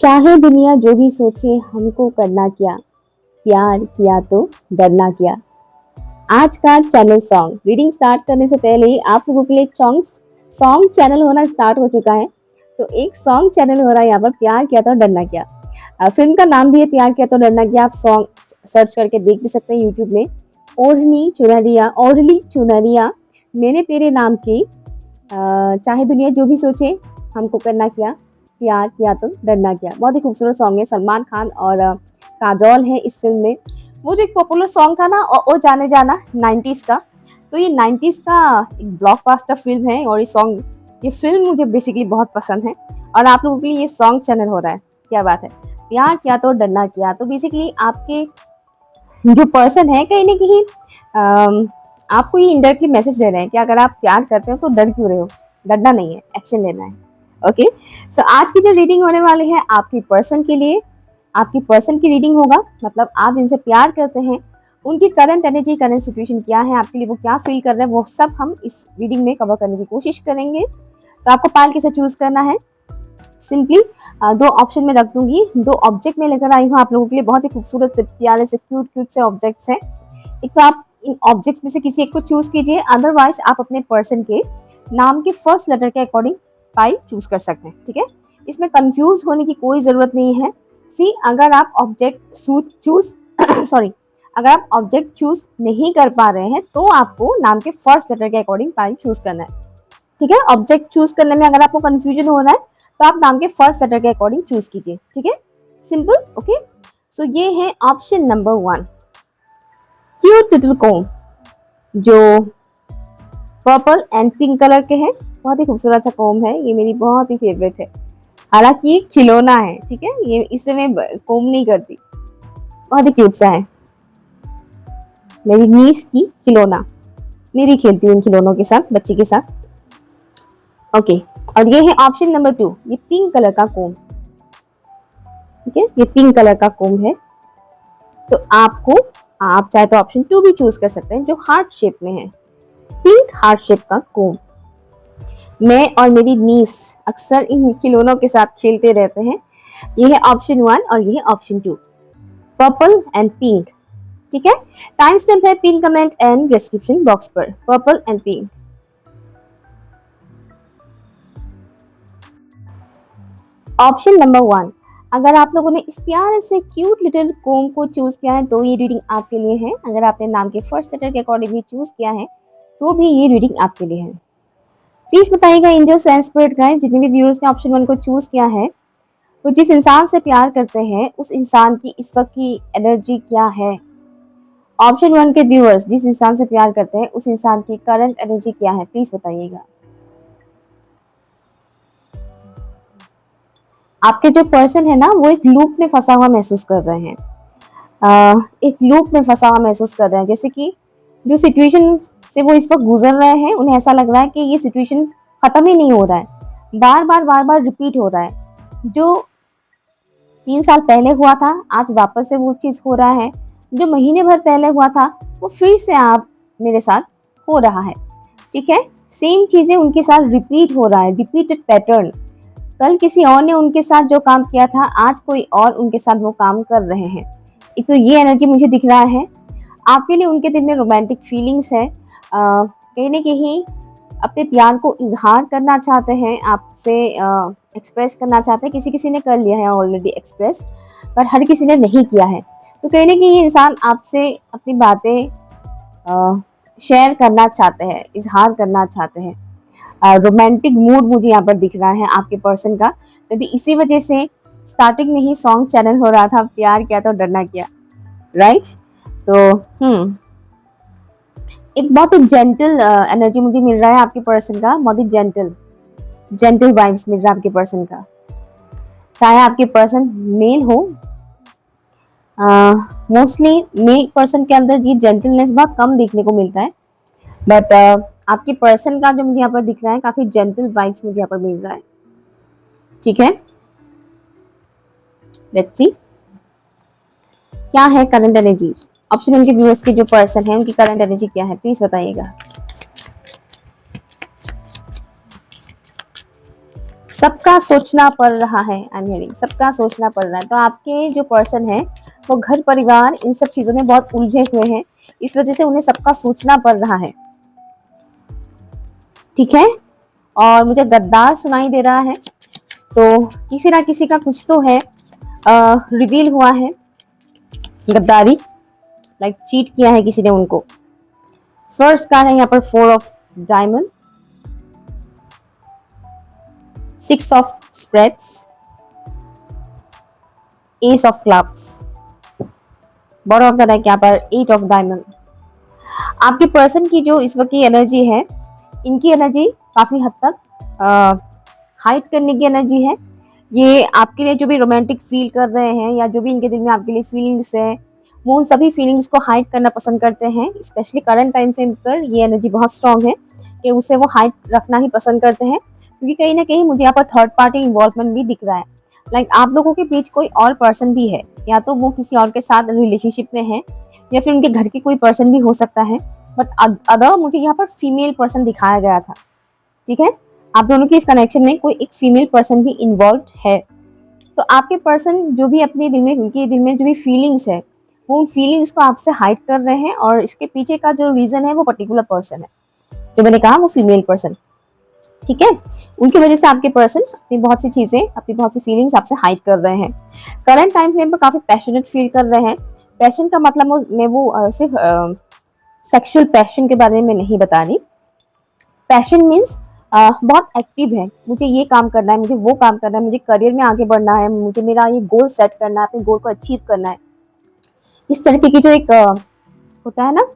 चाहे दुनिया जो भी सोचे हमको करना क्या, प्यार किया तो डरना क्या। आज का चैनल सॉन्ग रीडिंग स्टार्ट करने से पहले ही आप लोगों के लिए एक सॉन्ग सॉन्ग चैनल होना स्टार्ट हो चुका है। तो एक सॉन्ग चैनल हो रहा है यहाँ पर, प्यार किया तो डरना क्या। फिल्म का नाम भी है प्यार किया तो डरना क्या। आप सॉन्ग सर्च करके देख भी सकते हैं यूट्यूब में। ओढ़ली चुनरिया मैंने तेरे नाम की, चाहे दुनिया जो भी सोचे हमको करना क्या, प्यार किया तो डरना क्या। बहुत ही खूबसूरत सॉन्ग है। सलमान खान और काजोल है इस फिल्म में। वो जो एक पॉपुलर सॉन्ग था ना, ओ जाने जाना 90s का, तो ये 90s का एक ब्लॉकबस्टर फिल्म है। और ये फिल्म मुझे बेसिकली बहुत पसंद है। और आप लोगों के लिए ये सॉन्ग चैनल हो रहा है, क्या बात है। प्यार किया तो डरना क्या, तो बेसिकली आपके जो पर्सन है कहीं ना कहीं आपको ये इनडायरेक्टली मैसेज दे रहे हैं कि अगर आप प्यार करते हो तो डर क्यों रहे हो। डरना नहीं है, एक्शन लेना है। ओके, सो आज की जो रीडिंग होने वाली है आपकी पर्सन के लिए, आपकी पर्सन की रीडिंग होगा। मतलब आप जिनसे प्यार करते हैं उनकी करंट एनर्जी, करंट सिचुएशन क्या है आपके लिए, वो क्या फील कर रहे हैं, वो सब हम इस रीडिंग में कवर करने की कोशिश करेंगे। तो आपको पाल कैसे चूज करना है, सिंपली दो ऑप्शन में रख दूंगी। दो ऑब्जेक्ट में लेकर आई हूँ आप लोगों के लिए, बहुत ही खूबसूरत से प्यारे से क्यूट क्यूट से ऑब्जेक्ट्स हैं। एक तो आप इन ऑब्जेक्ट्स में से किसी एक को चूज कीजिए, अदरवाइज आप अपने पर्सन के नाम के फर्स्ट लेटर के अकॉर्डिंग फाइल चूज कर सकते हैं। ठीक है, इसमें कंफ्यूज होने की कोई जरूरत नहीं है। सी, अगर आप ऑब्जेक्ट चूज सॉरी, अगर आप ऑब्जेक्ट चूज नहीं कर पा रहे हैं तो आपको नाम के फर्स्ट लेटर के अकॉर्डिंग फाइल चूज करना है। ठीक है, ऑब्जेक्ट चूज करने में अगर आपको कंफ्यूजन हो रहा है तो आप नाम के फर्स्ट लेटर के अकॉर्डिंग चूज कीजिए। ठीक है, सिंपल। ओके, सो ये है ऑप्शन नंबर 1, क्यूट लिटिल कोम, जो पर्पल एंड पिंक कलर के हैं। बहुत ही खूबसूरत सा कोम है, ये मेरी बहुत ही फेवरेट है। हालांकि ये खिलौना है, ठीक है, ये इससे मैं कोम नहीं करती। बहुत ही क्यूट सा है, मेरी नीस की खिलौना। मेरी खेलती हूँ इन खिलौनों के साथ, बच्ची के साथ। ओके, और ये है ऑप्शन नंबर 2, ये पिंक कलर का कोम। ठीक है, ये पिंक कलर का कोम है। तो आप चाहे तो ऑप्शन 2 भी चूज कर सकते हैं, जो हार्ट शेप में है, पिंक हार्ट शेप का कोम। मैं और मेरी नीस अक्सर इन खिलौनों के साथ खेलते रहते हैं। ये है ऑप्शन 1 और ये है ऑप्शन 2, पर्पल एंड पिंक। ठीक है, टाइम स्टैम्प है pin comment and description box पर, purple and pink. Option number 1, अगर आप लोगों ने इस प्यारे से क्यूट लिटिल कोम को चूज किया है तो ये रीडिंग आपके लिए है। अगर आपने नाम के फर्स्ट लेटर के अकॉर्डिंग भी चूज किया है तो भी ये रीडिंग आपके लिए है। प्लीज बताइएगा एंजल्स एंड स्पिरिट गाइस, जितने भी व्यूअर्स ने ऑप्शन 1 को चूज किया है, तो जिस इंसान से प्यार करते हैं उस इंसान की इस वक्त की एनर्जी क्या है। ऑप्शन 1 के व्यूअर्स, जिस इंसान से प्यार करते हैं उस इंसान की करंट एनर्जी क्या है, प्लीज बताइएगा। आपके जो पर्सन है ना, वो एक लूप में फंसा हुआ महसूस कर रहे हैं। एक लूप में फंसा हुआ महसूस कर रहे हैं, जैसे कि जो सिचुएशन से वो इस वक्त गुजर रहे हैं उन्हें ऐसा लग रहा है कि ये सिचुएशन खत्म ही नहीं हो रहा है, बार बार रिपीट हो रहा है। जो 3 साल पहले हुआ था आज वापस से वो चीज हो रहा है, जो महीने भर पहले हुआ था वो फिर से आप मेरे साथ हो रहा है। ठीक है, सेम चीजें उनके साथ रिपीट हो रहा है, रिपीटेड पैटर्न। कल किसी और ने उनके साथ जो काम किया था आज कोई और उनके साथ वो काम कर रहे हैं। एक तो ये एनर्जी मुझे दिख रहा है। आपके लिए उनके दिल में रोमांटिक फीलिंग्स है, कहीं ना कहीं अपने प्यार को इजहार करना चाहते हैं, आपसे एक्सप्रेस करना चाहते हैं। किसी किसी ने कर लिया है ऑलरेडी एक्सप्रेस, पर हर किसी ने नहीं किया है। तो कहीं ना कहीं ये इंसान आपसे अपनी बातें शेयर करना चाहते हैं, इजहार करना चाहते हैं। रोमांटिक मूड मुझे यहाँ पर दिख रहा है आपके पर्सन का। तो भी इसी वजह से स्टार्टिंग में ही सॉन्ग चैनल हो रहा था, प्यार किया तो डरना क्या, राइट। तो एक बहुत ही जेंटल एनर्जी मुझे मिल रहा है आपके पर्सन का, बहुत ही जेंटल वाइब्स मिल रहा है आपके पर्सन का। चाहे आपके पर्सन मेल हो, मोस्टली मेल पर्सन के अंदर ये जेंटलनेस बहुत कम देखने को मिलता है, बट आपके पर्सन का जो मुझे यहाँ पर दिख रहा है काफी जेंटल वाइब्स मुझे यहाँ पर मिल रहा है। ठीक है, लेट्स सी क्या है करंट एनर्जी। ऑप्शन उनके व्यूअर्स के जो पर्सन है उनकी करंट एनर्जी क्या है, प्लीज बताइएगा। सबका सोचना पड़ रहा है, आई एम हियरिंग, सबका सोचना पड़ रहा है। तो आपके जो पर्सन है वो घर परिवार इन सब चीजों में बहुत उलझे हुए हैं, इस वजह से उन्हें सबका सोचना पड़ रहा है। ठीक है, और मुझे गद्दार सुनाई दे रहा है, तो किसी ना किसी का कुछ तो है, रिवील हुआ है गद्दारी, लाइक चीट किया है किसी ने उनको। फर्स्ट कार्ड है यहाँ पर 4 of diamond, 6 of spreads, S of clubs, bottom of the deck यहाँ पर 8 ऑफ डायमंड। आपके पर्सन की जो इस वक्त की एनर्जी है, इनकी एनर्जी काफी हद तक हाइड करने की एनर्जी है। ये आपके लिए जो भी रोमांटिक फील कर रहे हैं या जो भी इनके दिल में आपके लिए फीलिंग्स है, वो उन सभी फीलिंग्स को हाइड करना पसंद करते हैं। स्पेशली करंट टाइम फ्रेम पर ये एनर्जी बहुत स्ट्रांग है कि उसे वो हाइड रखना ही पसंद करते हैं, क्योंकि कहीं ना कहीं मुझे यहाँ पर थर्ड पार्टी इन्वॉल्वमेंट भी दिख रहा है। लाइक आप लोगों के बीच कोई और पर्सन भी है, या तो वो किसी और के साथ रिलेशनशिप में है या फिर उनके घर के कोई पर्सन भी हो सकता है, बट अदर मुझे यहाँ पर फीमेल पर्सन दिखाया गया था। ठीक है, आप दोनों के इस कनेक्शन में कोई एक फीमेल पर्सन भी इन्वॉल्व है। तो आपके पर्सन जो भी अपने दिल में, उनके दिल में जो भी फीलिंग्स है, वो उन फीलिंग्स को आपसे हाइड कर रहे हैं, और इसके पीछे का जो रीजन है वो पर्टिकुलर पर्सन है, जो मैंने कहा वो फीमेल पर्सन। ठीक है, उनकी वजह से आपके पर्सन अपनी बहुत सी चीजें, अपनी बहुत सी फीलिंग्स आपसे हाइड कर रहे हैं। करंट टाइम फ्रेम पर काफी पैशनेट फील कर रहे हैं। पैशन का मतलब मैं वो सिर्फ सेक्सुअल पैशन के बारे में नहीं बता रही। पैशन मीन्स बहुत एक्टिव है, मुझे ये काम करना है, मुझे वो काम करना है, मुझे करियर में आगे बढ़ना है, मुझे मेरा ये गोल सेट करना है, अपने गोल को अचीव करना है। इस तरीके की जो एक होता है ना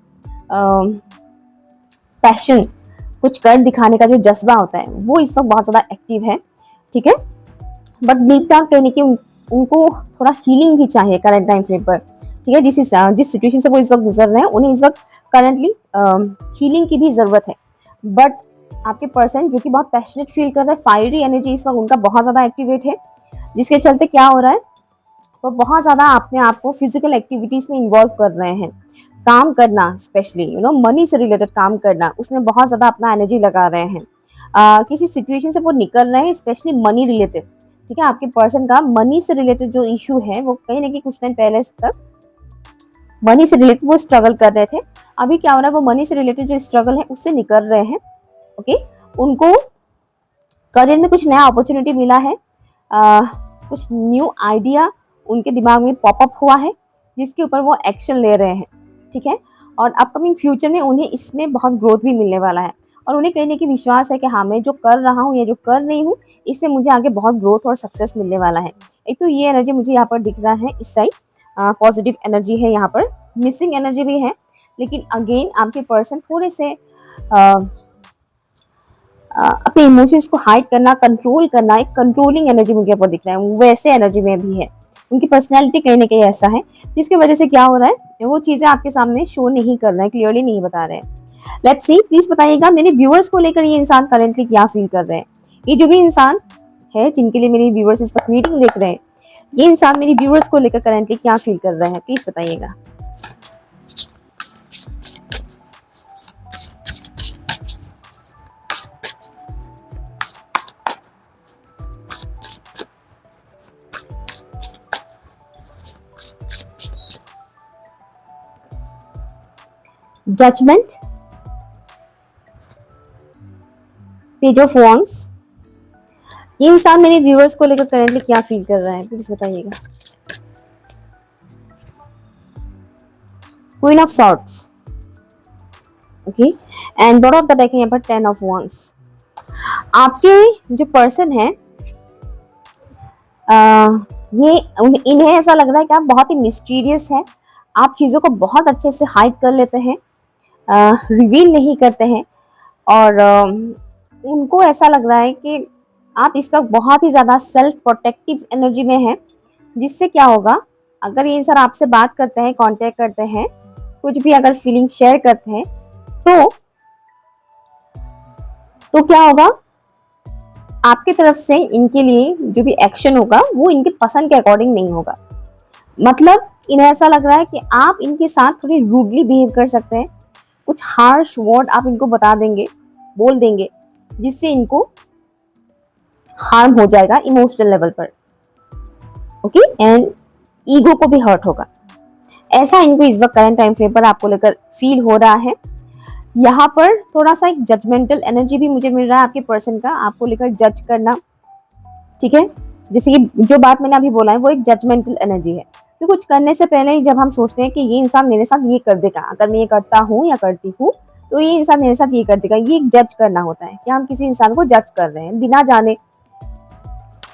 पैशन, कुछ कर दिखाने का जो जज्बा होता है, वो इस वक्त बहुत ज़्यादा एक्टिव है। ठीक है, बट डीप डाउन कहने की उनको थोड़ा हीलिंग भी चाहिए करंट टाइम फ्रेम पर। ठीक है, जिस सिचुएशन से वो इस वक्त गुजर रहे हैं, उन्हें इस वक्त करंटली हीलिंग की भी ज़रूरत है। बट आपके पर्सन जो कि बहुत पैशनेट फील कर रहे हैं, फायरी एनर्जी इस वक्त उनका बहुत ज़्यादा एक्टिवेट है, जिसके चलते क्या हो रहा है, वो बहुत ज़्यादा अपने आप को फिजिकल एक्टिविटीज़ में इन्वॉल्व कर रहे हैं। काम करना, स्पेशली मनी से रिलेटेड काम करना, उसमें बहुत ज़्यादा अपना एनर्जी लगा रहे हैं। किसी सिचुएशन से वो निकल रहे हैं, स्पेशली मनी रिलेटेड। ठीक है, आपके पर्सन का मनी से रिलेटेड जो इशू है, वो कहीं ना कहीं कुछ टाइम पहले तक मनी से रिलेटेड वो स्ट्रगल कर रहे थे। अभी क्या हो रहा है, वो मनी से रिलेटेड जो स्ट्रगल है उससे निकल रहे हैं। ओके, उनको करियर में कुछ नया अपॉर्चुनिटी मिला है, कुछ न्यू आइडिया उनके दिमाग में पॉपअप हुआ है, जिसके ऊपर वो एक्शन ले रहे हैं। ठीक है, और अपकमिंग फ्यूचर में उन्हें इसमें बहुत ग्रोथ भी मिलने वाला है, और उन्हें कहने की विश्वास है कि हाँ, मैं जो कर रहा हूँ या जो कर रही हूँ, इससे मुझे आगे बहुत ग्रोथ और सक्सेस मिलने वाला है। एक तो ये एनर्जी मुझे यहाँ पर दिख रहा है, इस साइड पॉजिटिव एनर्जी है, यहाँ पर मिसिंग एनर्जी भी है, लेकिन अगेन आपके पर्सन थोड़े से अपने इमोशंस को हाइड करना, कंट्रोल करना, एक कंट्रोलिंग एनर्जी मुझे यहाँ पर दिख रहा है, वैसे एनर्जी में भी है। उनकी पर्सनैलिटी कहीं ना कहीं ऐसा है, जिसकी वजह से क्या हो रहा है, वो चीज़ें आपके सामने शो नहीं कर रहे हैं, क्लियरली नहीं बता रहे हैं। लेट्स सी, प्लीज बताइएगा मेरे व्यूअर्स को लेकर ये इंसान करेंटली क्या फील कर रहे हैं। ये जो भी इंसान है जिनके लिए मेरे व्यूअर्स इस वक्त मीटिंग देख रहे हैं, ये इंसान मेरे व्यूअर्स को लेकर करेंटली क्या फील कर रहे हैं, प्लीज बताइएगा। Judgement, page of wands. ये इंसान मेरे व्यूअर्स को लेकर करेंटली क्या फील कर रहा है, प्लीज बताइएगा। Queen of swords, okay, and bottom of the deck है यहाँ पर 10 ऑफ वॉन्ड्स। आपके जो पर्सन है, ये इन्हें ऐसा लग रहा है कि आप बहुत ही मिस्टीरियस हैं, आप चीज़ों को बहुत अच्छे से हाइड कर लेते हैं, रिवील नहीं करते हैं, और उनको ऐसा लग रहा है कि आप इस वक्त बहुत ही ज़्यादा सेल्फ प्रोटेक्टिव एनर्जी में हैं, जिससे क्या होगा, अगर ये इंसान आपसे बात करते हैं, कांटेक्ट करते हैं, कुछ भी अगर फीलिंग शेयर करते हैं, तो क्या होगा, आपके तरफ से इनके लिए जो भी एक्शन होगा वो इनके पसंद के अकॉर्डिंग नहीं होगा। मतलब इन्हें ऐसा लग रहा है कि आप इनके साथ थोड़ी रूडली बिहेव कर सकते हैं, कुछ हार्श वर्ड आप इनको बता देंगे, बोल देंगे, जिससे इनको हार्म हो जाएगा इमोशनल लेवल पर, ओके, एंड ईगो को भी हर्ट होगा। ऐसा इनको इस वक्त करंट टाइम फ्रेम पर आपको लेकर फील हो रहा है। यहाँ पर थोड़ा सा एक जजमेंटल एनर्जी भी मुझे मिल रहा है आपके पर्सन का, आपको लेकर जज करना, ठीक है। जैसे कि जो बात मैंने अभी बोला है वो एक जजमेंटल एनर्जी है, तो कुछ करने से पहले ही जब हम सोचते हैं कि ये इंसान मेरे साथ ये कर देगा, अगर मैं ये करता हूँ या करती हूँ तो ये इंसान मेरे साथ ये कर देगा, ये एक जज करना होता है कि हम किसी इंसान को जज कर रहे हैं बिना जाने,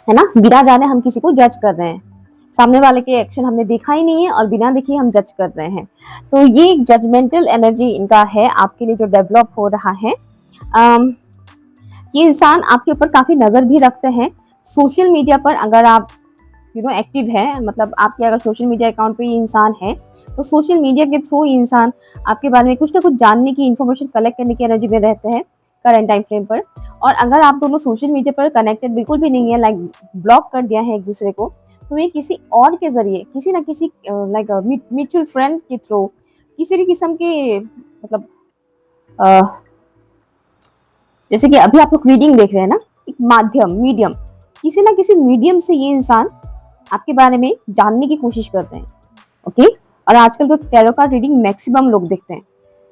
है ना, बिना जाने हम किसी को जज कर रहे हैं, सामने वाले के एक्शन हमने देखा ही नहीं है और बिना देखे हम जज कर रहे हैं। तो ये एक जजमेंटल एनर्जी इनका है आपके लिए जो डेवलप हो रहा है। ये इंसान आपके ऊपर काफी नजर भी रखते हैं। सोशल मीडिया पर अगर आप एक्टिव है, मतलब आपके अगर सोशल मीडिया अकाउंट पे ये इंसान है, तो सोशल मीडिया के थ्रू ये इंसान आपके बारे में कुछ ना कुछ जानने की, इन्फॉर्मेशन कलेक्ट करने की एनर्जी में रहते हैं करंट टाइम फ्रेम पर। और अगर आप दोनों सोशल मीडिया पर कनेक्टेड बिल्कुल भी नहीं है, लाइक ब्लॉक कर दिया है एक दूसरे को, तो ये किसी और के जरिए, किसी ना किसी लाइक म्यूचुअल फ्रेंड के थ्रू, किसी भी किस्म के, मतलब जैसे कि अभी आप लोग रीडिंग देख रहे हैं ना, एक माध्यम, मीडियम, किसी ना किसी मीडियम से ये इंसान आपके बारे में जानने की कोशिश करते हैं, ओके। और आजकल तो टैरो कार्ड रीडिंग मैक्सिमम लोग देखते हैं,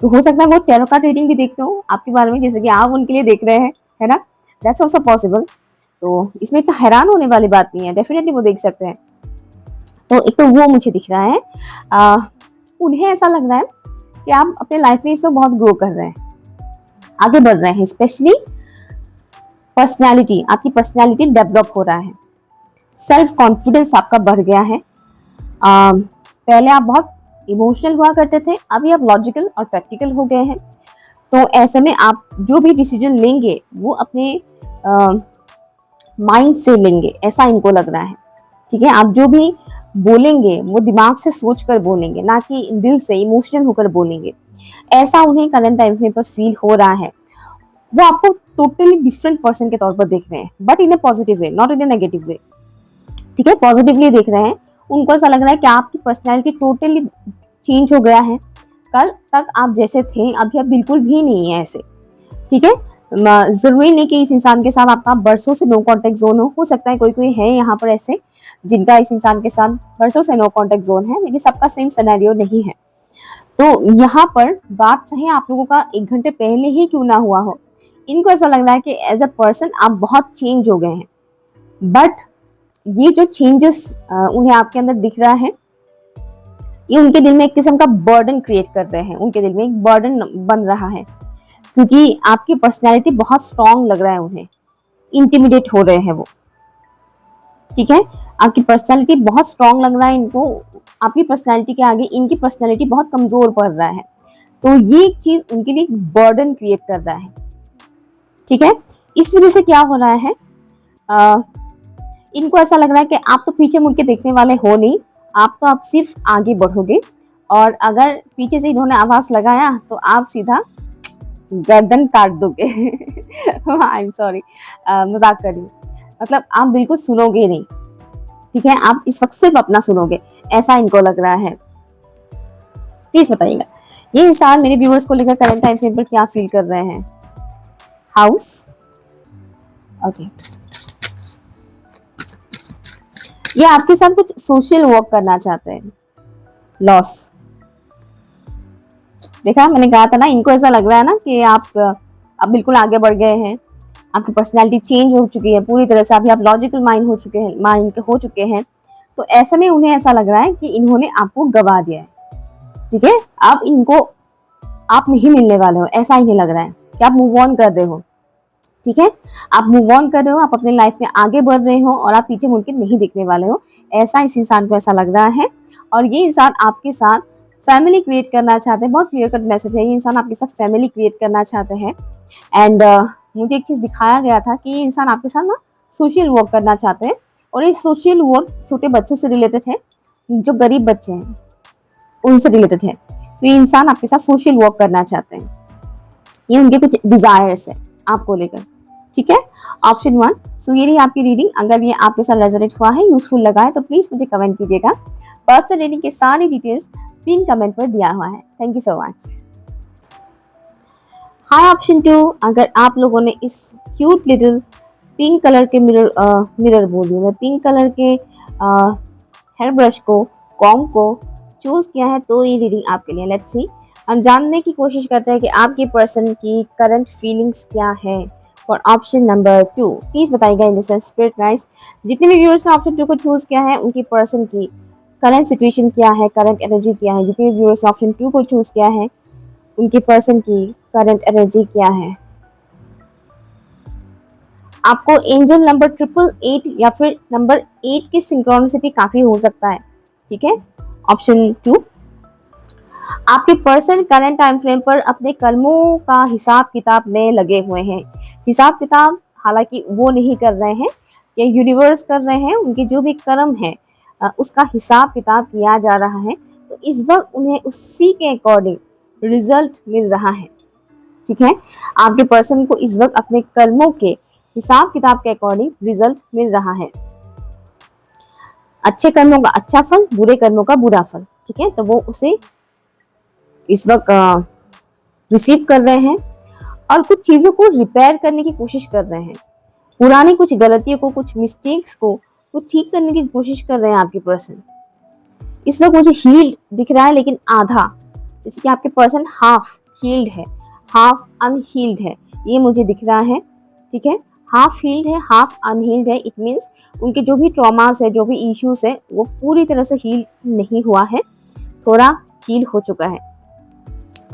तो हो सकता है वो टैरो कार्ड रीडिंग भी देखते हो आपके बारे में, जैसे कि आप उनके लिए देख रहे हैं, है ना, दैट्स आल्सो पॉसिबल। तो इसमें इतना हैरान होने वाली बात नहीं है, डेफिनेटली वो देख सकते हैं। तो एक तो वो मुझे दिख रहा है, उन्हें ऐसा लग रहा है कि आप अपने लाइफ में इसमें बहुत ग्रो कर रहे हैं, आगे बढ़ रहे हैं, स्पेशली पर्सनैलिटी, आपकी पर्सनैलिटी डेवलप हो रहा है, सेल्फ कॉन्फिडेंस आपका बढ़ गया है। पहले आप बहुत इमोशनल हुआ करते थे, अभी आप लॉजिकल और प्रैक्टिकल हो गए हैं। तो ऐसे में आप जो भी डिसीजन लेंगे वो अपने माइंड से लेंगे, ऐसा इनको लग रहा है, ठीक है। आप जो भी बोलेंगे वो दिमाग से सोच कर बोलेंगे, ना कि दिल से इमोशनल होकर बोलेंगे, ऐसा उन्हें करंट टाइम फ्रेम पर फील हो रहा है। वो आपको टोटली डिफरेंट पर्सन के तौर पर देख रहे हैं, but in A positive way, not in A negative way, ठीक है, पॉजिटिवली देख रहे हैं। उनको ऐसा लग रहा है कि आपकी पर्सनैलिटी टोटली चेंज हो गया है, कल तक आप जैसे थे अभी आप बिल्कुल भी नहीं है ऐसे, ठीक है। जरूरी नहीं कि इस इंसान के साथ आपका बरसों से नो कांटेक्ट जोन हो सकता है कोई कोई है यहाँ पर ऐसे जिनका इस इंसान के साथ बरसों से नो कांटेक्ट जोन है, लेकिन सबका सेम सिनेरियो नहीं है। तो यहाँ पर बात चाहे आप लोगों का 1 घंटे पहले ही क्यों ना हुआ हो, इनको ऐसा लग रहा है कि एज अ पर्सन आप बहुत चेंज हो गए हैं, बट ये जो चेंजेस उन्हें आपके अंदर दिख रहा है, ये उनके दिल में एक किस्म का बर्डन क्रिएट कर रहे हैं, उनके दिल में एक बर्डन बन रहा है, क्योंकि आपकी पर्सनैलिटी बहुत स्ट्रांग लग रहा है उन्हें, इंटिमिडेट हो रहे हैं वो, ठीक है। आपकी पर्सनैलिटी बहुत स्ट्रांग लग रहा है इनको, आपकी पर्सनैलिटी के आगे इनकी पर्सनैलिटी बहुत कमजोर पड़ रहा है, तो ये एक चीज उनके लिए बर्डन क्रिएट कर रहा है, ठीक है। इस वजह से क्या हो रहा है, इनको ऐसा लग रहा है कि आप तो पीछे मुड़ के देखने वाले हो नहीं, आप तो आप सिर्फ आगे बढ़ोगे, और अगर पीछे से इन्होंने आवाज लगाया तो आप सीधा गर्दन काट दोगे। आई एम सॉरी, मजाक कर रही हूँ, मतलब आप बिल्कुल सुनोगे नहीं, ठीक है, आप इस वक्त सिर्फ अपना सुनोगे, ऐसा इनको लग रहा है। प्लीज बताइएगा ये इंसान मेरे व्यूअर्स को लेकर करंट टाइम फ्रेम पर क्या फील कर रहे हैं। हाउस, ओके, ये आपके साथ कुछ सोशल वर्क करना चाहते हैं, लॉस, देखा मैंने कहा था ना, इनको ऐसा लग रहा है ना कि आप अब बिल्कुल आगे बढ़ गए हैं, आपकी पर्सनैलिटी चेंज हो चुकी है पूरी तरह से, अभी आप लॉजिकल माइंड हो चुके हैं, तो ऐसे में उन्हें ऐसा लग रहा है कि इन्होंने आपको गवा दिया है, ठीक है। अब इनको आप नहीं मिलने वाले हो, ऐसा इन्हें लग रहा है कि आप मूव ऑन कर रहे हो, ठीक है, आप मूव ऑन कर रहे हो, आप अपने लाइफ में आगे बढ़ रहे हो और आप पीछे मुड़ के नहीं देखने वाले हो, ऐसा इस इंसान को ऐसा लग रहा है। और ये इंसान आपके साथ फैमिली क्रिएट करना चाहते हैं, बहुत क्लियर कट मैसेज है, ये इंसान आपके साथ फैमिली क्रिएट करना चाहते हैं। एंड मुझे एक चीज दिखाया गया था कि ये इंसान आपके साथ ना सोशल वर्क करना चाहते हैं, और ये सोशल वर्क छोटे बच्चों से रिलेटेड है, जो गरीब बच्चे हैं उनसे रिलेटेड है, तो ये इंसान आपके साथ सोशल वर्क करना चाहते हैं, ये उनके कुछ डिजायर्स है आपको लेकर, ठीक है। ऑप्शन 1। सो ये रही आपकी रीडिंग, अगर ये आपके साथ रेजोनेट हुआ है, यूजफुल लगा है, तो प्लीज मुझे कमेंट कीजिएगा। पर्सनल रीडिंग के सारी डिटेल्स पिन कमेंट पर दिया हुआ है। Thank you so much. Hi option 2, अगर आप लोगों ने इस क्यूट लिटिल पिंक कलर के मिरर बोल रही हूँ मैं, पिंक कलर के हेयर ब्रश को, कॉम को चूज किया है, तो ये रीडिंग आपके लिए। लेट्स सी, हम जानने की कोशिश करते हैं कि आपके पर्सन की करंट फीलिंग्स क्या है। फॉर ऑप्शन नंबर 2 प्लीज बताइएगा इन द स्पिरिट गाइस। जितने भी व्यूअर्स ने ऑप्शन 2 को चूज किया है, उनकी पर्सन की करंट सिचुएशन क्या है, करंट एनर्जी क्या है। जितने भी व्यूअर्स ने ऑप्शन 2 को चूज किया है, उनकी पर्सन की करंट एनर्जी क्या है। आपको एंजल नंबर 888 या फिर नंबर 8 की सिंक्रोनिसिटी काफी हो सकता है, ठीक है। ऑप्शन 2, आपके पर्सन करंट टाइम फ्रेम पर अपने कर्मों का हिसाब किताब में लगे हुए हैं। हिसाब किताब हालांकि वो नहीं कर रहे हैं, ये यूनिवर्स कर रहे हैं। उनके जो भी कर्म है उसका हिसाब किताब किया जा रहा है, तो इस वक्त उन्हें उसी के अकॉर्डिंग रिजल्ट मिल रहा है, ठीक है। आपके पर्सन को इस वक्त अपने कर्मों के हिसाब किताब के अकॉर्डिंग रिजल्ट मिल रहा है। अच्छे कर्मों का अच्छा फल, बुरे कर्मों का बुरा फल, ठीक है। तो वो उसे इस वक्त रिसीव कर रहे हैं और कुछ चीजों को रिपेयर करने की कोशिश कर रहे हैं। पुरानी कुछ गलतियों को, कुछ मिस्टेक्स को वो ठीक करने की कोशिश कर रहे हैं आपके पर्सन। इस वक्त मुझे हील्ड दिख रहा है, लेकिन आधा, जैसे कि आपके पर्सन हाफ हील्ड है, हाफ अनहील्ड है, ये मुझे दिख रहा है, ठीक है। हाफ हील्ड है, हाफ अनहील्ड है। इट मीन्स उनके जो भी ट्रॉमास है, जो भी इश्यूज है, वो पूरी तरह से हील नहीं हुआ है, थोड़ा हील हो चुका है,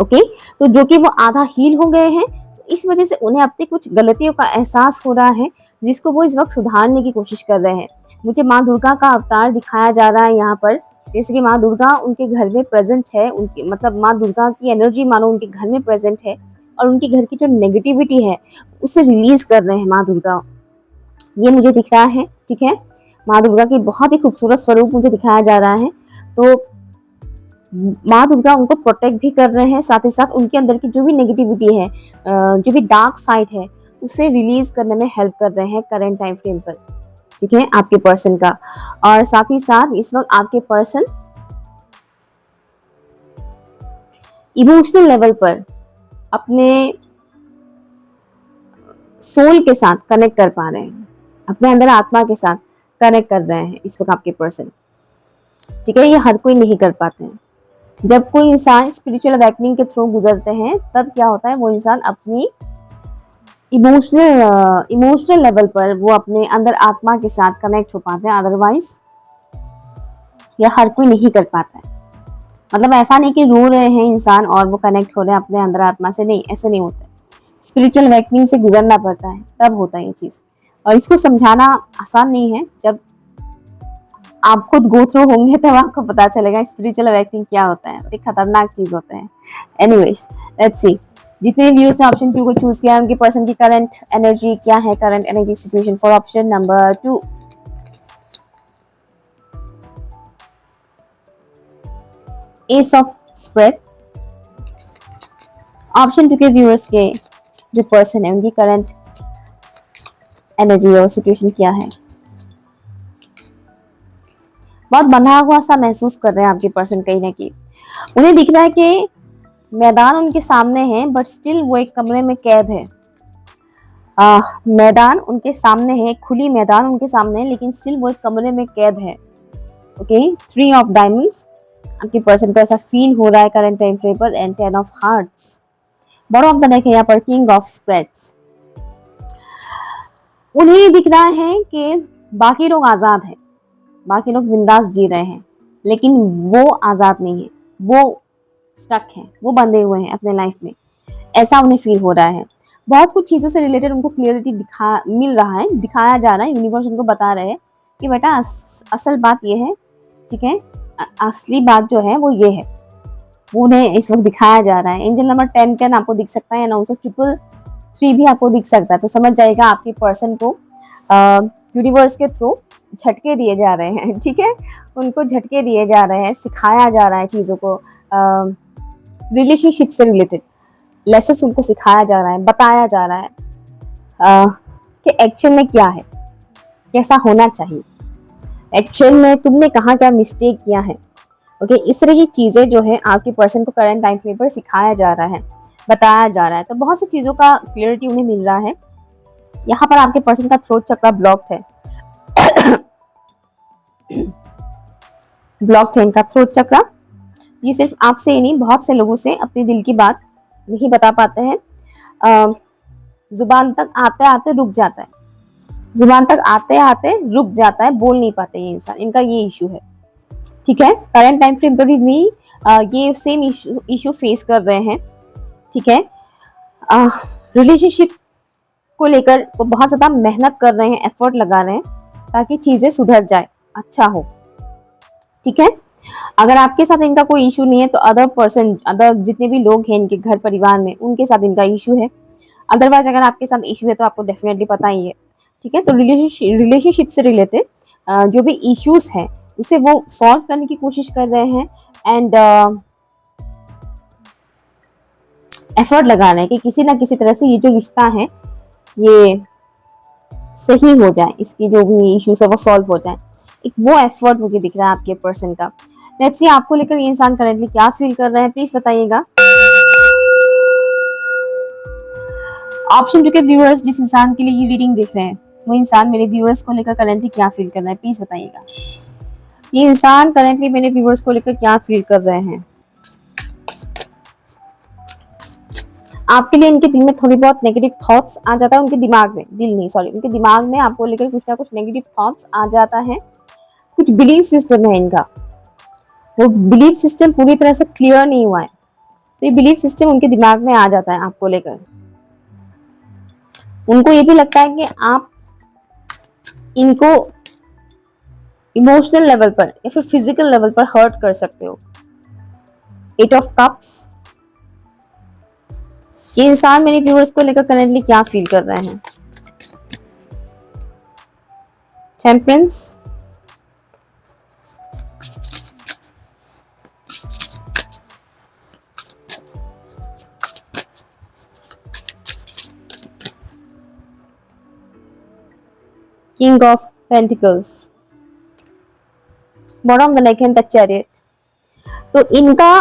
ओके। तो जो कि वो आधा हील हो गए हैं, इस वजह से उन्हें अपनी कुछ गलतियों का एहसास हो रहा है, जिसको वो इस वक्त सुधारने की कोशिश कर रहे हैं। मुझे माँ दुर्गा का अवतार दिखाया जा रहा है यहाँ पर, जैसे कि माँ दुर्गा उनके घर में प्रेजेंट है, उनकी मतलब माँ दुर्गा की एनर्जी मानो उनके घर में प्रेजेंट है, और उनके घर की जो नेगेटिविटी है उसे रिलीज कर रहे हैं माँ दुर्गा, ये मुझे दिख रहा है, ठीक है। माँ दुर्गा की बहुत ही खूबसूरत स्वरूप मुझे दिखाया जा रहा है। तो माँ दुर्गा उनको प्रोटेक्ट भी कर रहे हैं, साथ ही साथ उनके अंदर की जो भी नेगेटिविटी है, जो भी डार्क साइड है, उसे रिलीज करने में हेल्प कर रहे हैं करंट टाइम फ्रेम पर, ठीक है, आपके पर्सन का। और साथ ही साथ इस वक्त आपके पर्सन इमोशनल लेवल पर अपने सोल के साथ कनेक्ट कर पा रहे हैं, अपने अंदर आत्मा के साथ कनेक्ट कर रहे हैं इस वक्त आपके पर्सन, ठीक है। ये हर कोई नहीं कर पाते हैं। जब कोई इंसान स्पिरिचुअल अवेकनिंग के थ्रू गुजरते हैं, तब क्या होता है, वो इंसान अपनी इमोशनल लेवल पर वो अपने अंदर आत्मा के साथ कनेक्ट हो पाते हैं। अदरवाइज यह हर कोई नहीं कर पाता है। मतलब ऐसा नहीं कि रो रहे हैं इंसान और वो कनेक्ट हो रहे हैं अपने अंदर आत्मा से, नहीं, ऐसे नहीं होता है। स्पिरिचुअल अवेकनिंग से गुजरना पड़ता है, तब होता है ये चीज। और इसको समझाना आसान नहीं है, जब आप खुद गो थ्रू होंगे तब आपको पता चलेगा स्पिरिचुअल अवेकनिंग क्या होता है। एक खतरनाक चीज होता है। एनीवेज, लेट्स सी, जितने व्यूअर्स ने ऑप्शन 2 को चूज किया, उनके पर्सन की करंट एनर्जी क्या है, current energy situation for option number 2। S of spread. Option 2 के व्यूअर्स के जो पर्सन है, उनकी करंट एनर्जी और सिचुएशन क्या है। बहुत बंधा हुआ सा महसूस कर रहे हैं आपके पर्सन कहीं ना कहीं। उन्हें दिख रहा है कि मैदान उनके सामने है, बट स्टिल वो एक कमरे में कैद है। मैदान उनके सामने है, खुली मैदान उनके सामने है, लेकिन स्टिल वो एक कमरे में कैद है, ओके। 3 ऑफ डायमंड्स, आपके पर्सन को ऐसा फील हो रहा है करंट टाइम फ्रेम पर। And 10 of hearts, bottom of the deck है यहाँ पर किंग ऑफ स्प्रेड्स। उन्हें दिख रहा है कि बाकी लोग आजाद हैं, बाकी लोग बिंदास जी रहे हैं, लेकिन वो आजाद नहीं है, वो स्टक है, वो बंधे हुए हैं अपने लाइफ में, ऐसा उन्हें फील हो रहा है। बहुत कुछ चीज़ों से रिलेटेड उनको क्लियरिटी मिल रहा है, दिखाया जा रहा है। यूनिवर्स उनको बता रहे हैं कि बेटा असल बात ये है, ठीक है, असली बात जो है वो ये है, वो उन्हें इस वक्त दिखाया जा रहा है। एंजल नंबर 10 आपको दिख सकता है, या 933 भी आपको दिख सकता है। तो समझ जाएगा आपके पर्सन को यूनिवर्स के थ्रू झटके दिए जा रहे हैं, ठीक है, उनको झटके दिए जा रहे हैं, सिखाया जा रहा है चीज़ों को, रिलेशनशिप से रिलेटेड लेसन्स उनको सिखाया जा रहा है, बताया जा रहा है कि एक्चुअल में क्या है, कैसा होना चाहिए, एक्चुअल में तुमने कहाँ क्या मिस्टेक किया है, ओके। इस तरह की चीज़ें जो है आपके पर्सन को करंट टाइम फ्रेम पर सिखाया जा रहा है, बताया जा रहा है। तो बहुत सी चीज़ों का क्लियरिटी उन्हें मिल रहा है। यहाँ पर आपके पर्सन का थ्रोट चक्र ब्लॉक्ड है। ब्लॉक्ड है इनका थ्रोट चक्र। ये सिर्फ आपसे ही नहीं, बहुत से लोगों से अपने दिल की बात नहीं बता पाते हैं। जुबान तक आते आते रुक जाता है, जुबान तक आते आते रुक जाता है, बोल नहीं पाते ये इंसान, इनका ये इशू है। ठीक है, करंट टाइम फ्रेम पर भी ये सेम इशू फेस कर रहे हैं। ठीक है, रिलेशनशिप को लेकर वो बहुत ज्यादा मेहनत कर रहे हैं, एफर्ट लगा रहे हैं ताकि चीजें सुधर जाए, अच्छा हो। ठीक है, अगर आपके साथ इनका कोई इशू नहीं है तो अदर जितने भी लोग हैं इनके घर परिवार में, उनके साथ इनका इशू है। अदरवाइज अगर आपके साथ इशू है तो आपको डेफिनेटली पता ही है। ठीक है, तो रिलेशनशिप से रिलेटेड जो भी इश्यूज हैं उसे वो सॉल्व करने की कोशिश कर रहे हैं एंड एफर्ट लगा रहे हैं कि किसी ना किसी तरह से ये जो रिश्ता है ये सही हो जाए, इसकी जो भी इश्यूज है वो सॉल्व हो जाए। एक वो एफर्ट मुझे दिख रहा है आपके पर्सन का। लेट्स सी आपको लेकर ये इंसान करेंटली क्या फील कर रहे हैं, प्लीज बताइएगा। ऑप्शन 2 के व्यूअर्स जिस इंसान के लिए ये रीडिंग देख रहे हैं वो इंसान मेरे व्यूअर्स को लेकर करेंटली क्या फील कर रहा है, प्लीज बताइएगा। ये इंसान करेंटली मेरे व्यूअर्स को लेकर क्या फील कर रहे हैं। आपके लिए इनके दिल में थोड़ी बहुत नेगेटिव थॉट्स आ जाता है, उनके दिमाग में, दिल नहीं सॉरी, उनके दिमाग में आपको लेकर कुछ ना कुछ नेगेटिव थॉट्स आ जाता है। कुछ बिलीव सिस्टम है इनका, वो बिलीव सिस्टम पूरी तरह से क्लियर नहीं हुआ है, तो ये बिलीव सिस्टम उनके दिमाग में आ जाता है आपको लेकर। उनको ये भी लगता है कि आप इनको इमोशनल लेवल पर या फिर फिजिकल लेवल पर हर्ट कर सकते हो। 8 ऑफ कप्स, ये इंसान मेरे व्यूअर्स को लेकर करेंटली क्या फील कर रहे हैं। Temperance, king of pentacles, bottom the neck and the chariot. तो इनका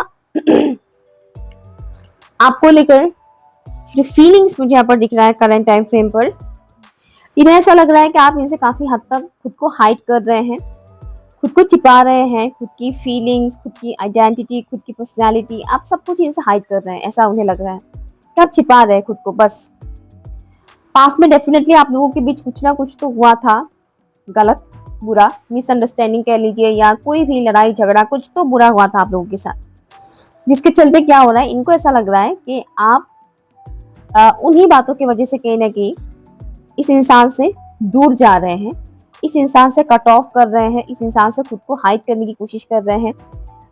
आपको लेकर जो फीलिंग्स मुझे यहाँ पर दिख रहा है करंट टाइम फ्रेम पर, इन्हें ऐसा लग रहा है कि आप इनसे काफी हद तक खुद को हाइड कर रहे हैं, खुद को छिपा रहे हैं, खुद की फीलिंग्स, खुद की आइडेंटिटी, खुद की पर्सनालिटी, आप सब कुछ इनसे हाइड कर रहे हैं। ऐसा उन्हें लग रहा है कि आप छिपा रहे हैं खुद को बस। पास्ट में डेफिनेटली आप लोगों के बीच कुछ ना कुछ तो हुआ था, गलत, बुरा, मिसअंडरस्टैंडिंग कह लीजिए या कोई भी लड़ाई झगड़ा, कुछ तो बुरा हुआ था आप लोगों के साथ, जिसके चलते क्या हो रहा है, इनको ऐसा लग रहा है कि आप उन्हीं बातों की वजह से कहीं ना कहीं इस इंसान से दूर जा रहे हैं, इस इंसान से कट ऑफ कर रहे हैं, इस इंसान से खुद को हाइड करने की कोशिश कर रहे हैं,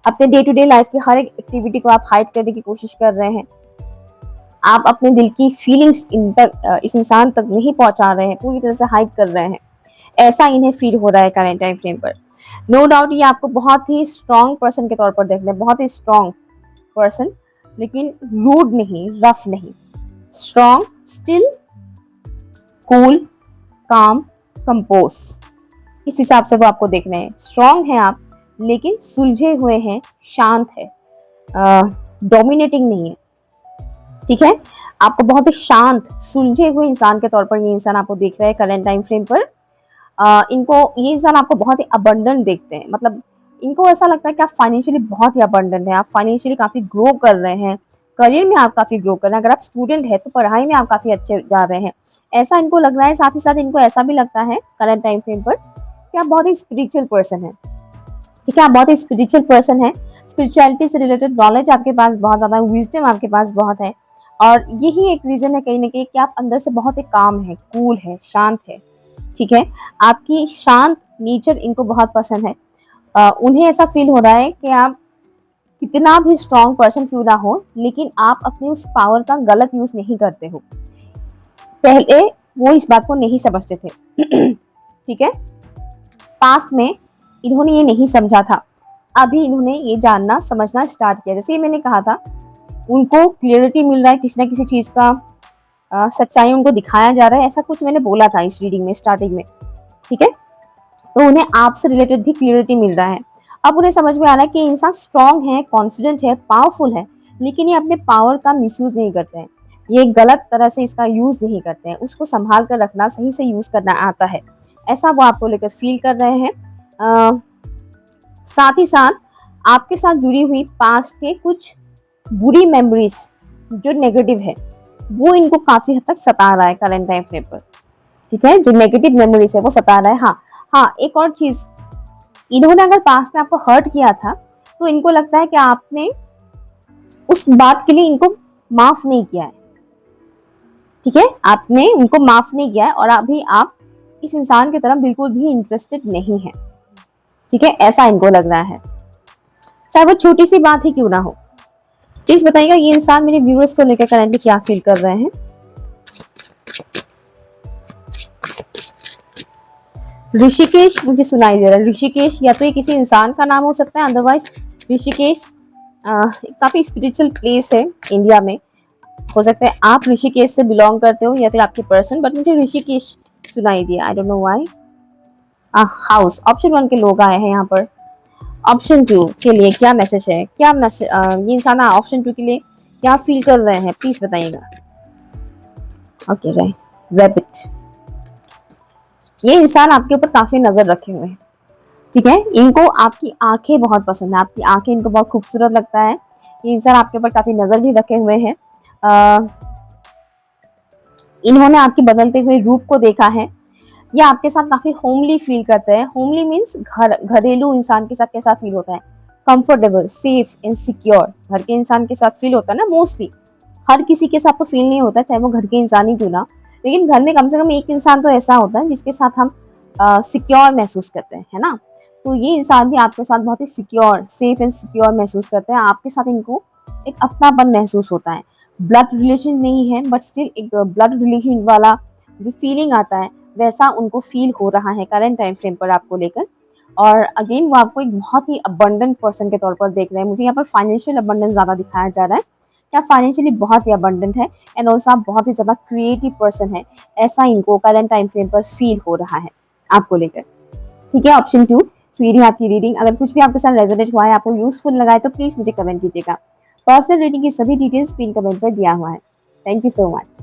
अपने डे टू डे लाइफ की हर एक एक्टिविटी को आप हाइड करने की कोशिश कर रहे हैं, आप अपने दिल की फीलिंग्स इस इंसान तक नहीं पहुंचा रहे हैं, पूरी तरह से हाइड कर रहे हैं। ऐसा इन्हें फील हो रहा है करंट टाइम फ्रेम पर। नो डाउट ये आपको बहुत ही स्ट्रॉन्ग पर्सन के तौर पर देख रहे हैं, बहुत ही स्ट्रॉन्ग पर्सन, लेकिन रूड नहीं, रफ नहीं, स्ट्रॉन्ग, स्टिल, कूल, काम, कंपोज, इस हिसाब से वो आपको देख रहे हैं। स्ट्रॉन्ग है आप, लेकिन सुलझे हुए हैं, शांत है, डोमिनेटिंग नहीं है। ठीक है, आपको बहुत ही शांत, सुलझे हुए इंसान के तौर पर ये इंसान आपको देख रहा है करंट टाइम फ्रेम पर। इनको ये इंसान आपको बहुत ही अबंडेंट देखते हैं, मतलब इनको ऐसा लगता है कि आप फाइनेंशियली बहुत ही अबंडेंट हैं, आप फाइनेंशियली काफी ग्रो कर रहे हैं, करियर में आप काफी ग्रो कर रहे हैं, अगर आप स्टूडेंट है तो पढ़ाई में आप काफी अच्छे जा रहे हैं, ऐसा इनको लग रहा है। साथ ही साथ इनको ऐसा भी लगता है करंट टाइम फ्रेम पर कि आप बहुत ही स्पिरिचुअल पर्सन है। ठीक है, आप बहुत ही स्पिरिचुअल पर्सन है, स्पिरिचुअलिटी से रिलेटेड नॉलेज आपके पास बहुत ज्यादा है, विजडम आपके पास बहुत है, और यही एक रीजन है कहीं ना कहीं कि आप अंदर से बहुत ही काम है, कूल है, शांत है। ठीक है, आपकी शांत नेचर इनको बहुत पसंद है। उन्हें ऐसा फील हो रहा है कि आप कितना भी स्ट्रॉन्ग पर्सन क्यों ना हो, लेकिन आप अपने उस पावर का गलत यूज नहीं करते हो। पहले वो इस बात को नहीं समझते थे। ठीक है, पास्ट में इन्होंने ये नहीं समझा था, अभी इन्होंने ये जानना समझना स्टार्ट किया। जैसे मैंने कहा था, उनको क्लियरिटी मिल रहा है किसी ना किसी चीज का, सच्चाई उनको दिखाया जा रहा है, ऐसा कुछ मैंने बोला था इस रीडिंग में स्टार्टिंग में। ठीक है, तो उन्हें आपसे रिलेटेड भी क्लियरिटी मिल रहा है। अब उन्हें समझ में आ रहा है कि इंसान स्ट्रांग है, कॉन्फिडेंट है, पावरफुल है, लेकिन ये अपने पावर का मिसयूज नहीं करते हैं। ये गलत तरह से इसका यूज नहीं करते हैं, उसको संभाल कर रखना, सही से यूज करना आता है, ऐसा वो आपको लेकर फील कर रहे हैं। साथ ही साथ आपके साथ जुड़ी हुई पास्ट के कुछ बुरी मेमोरीज जो नेगेटिव है वो इनको काफी हद तक सता रहा है करंट टाइम फ्रेम पर। ठीक है, जो नेगेटिव मेमोरीज है वो सता रहा है। हाँ, एक और चीज, इन्होंने अगर पास्ट में आपको हर्ट किया था तो इनको लगता है कि आपने उस बात के लिए इनको माफ नहीं किया है। ठीक है, आपने उनको माफ नहीं किया है और अभी आप इस इंसान की तरफ बिल्कुल भी इंटरेस्टेड नहीं है। ठीक है, ऐसा इनको लग रहा है, चाहे वो छोटी सी बात ही क्यों ना हो। प्लीज बताइएगा ये इंसान मेरे व्यूअर्स को लेकर करंटली क्या फील कर रहे हैं। ऋषिकेश मुझे सुनाई दे रहा है। ऋषिकेश या तो ये किसी इंसान का नाम हो सकता है, अदरवाइज ऋषिकेश काफी स्पिरिचुअल प्लेस है इंडिया में। हो सकता है आप ऋषिकेश से बिलोंग करते हो या फिर आपके पर्सन, बट मुझे ऋषिकेश सुनाई दिया, I don't know why. House, option 1 के लोग आए हैं यहाँ पर। ऑप्शन 2 के लिए क्या मैसेज है, क्या मैसेज ये इंसान ऑप्शन 2 के लिए क्या फील कर रहे हैं, प्लीज बताइएगा। ओके, रैबिट, ये इंसान आपके ऊपर काफी नजर रखे हुए हैं। ठीक है, इनको आपकी आंखें बहुत पसंद है, आपकी आंखें इनको बहुत खूबसूरत लगता है। ये इंसान आपके ऊपर काफी नजर भी रखे हुए हैं। इन्होंने आपके बदलते हुए रूप को देखा है। ये आपके साथ काफी होमली फील करते हैं। होमली मीन्स घरेलू इंसान के साथ कैसा फील होता है, कंफर्टेबल, सेफ एंड सिक्योर। घर के इंसान के साथ फील होता है ना, मोस्टली हर किसी के साथ तो फील नहीं होता, चाहे वो घर के इंसान ही क्यों ना, लेकिन घर में कम से कम एक इंसान तो ऐसा होता है जिसके साथ हम सिक्योर महसूस करते हैं, है ना। तो ये इंसान भी आपके साथ बहुत ही सिक्योर, सेफ एंड सिक्योर महसूस करते हैं। आपके साथ इनको एक अपनापन महसूस होता है। ब्लड रिलेशन नहीं है बट स्टिल एक ब्लड रिलेशन वाला जो फीलिंग आता है वैसा उनको फील हो रहा है करंट टाइम फ्रेम पर आपको लेकर। और अगेन वो आपको एक बहुत ही अबंडेंट पर्सन के तौर पर देख रहे हैं। मुझे यहाँ पर फाइनेंशियल अबंडेंस ज़्यादा दिखाया जा रहा है, क्या फाइनेंशियली बहुत ही अबंडेंट है एंड ऑल्सो आप बहुत ही ज़्यादा क्रिएटिव पर्सन है, ऐसा इनको करंट टाइम फ्रेम पर फील हो रहा है आपको लेकर। ठीक है, ऑप्शन 2। सो ये आपकी रीडिंग, अगर कुछ भी आपके साथ रेजोनेट हुआ है, आपको यूजफुल लगा है तो प्लीज मुझे कमेंट कीजिएगा। पर्सनल रीडिंग की सभी डिटेल्स पिन कमेंट पर दिया हुआ है। Thank you so much.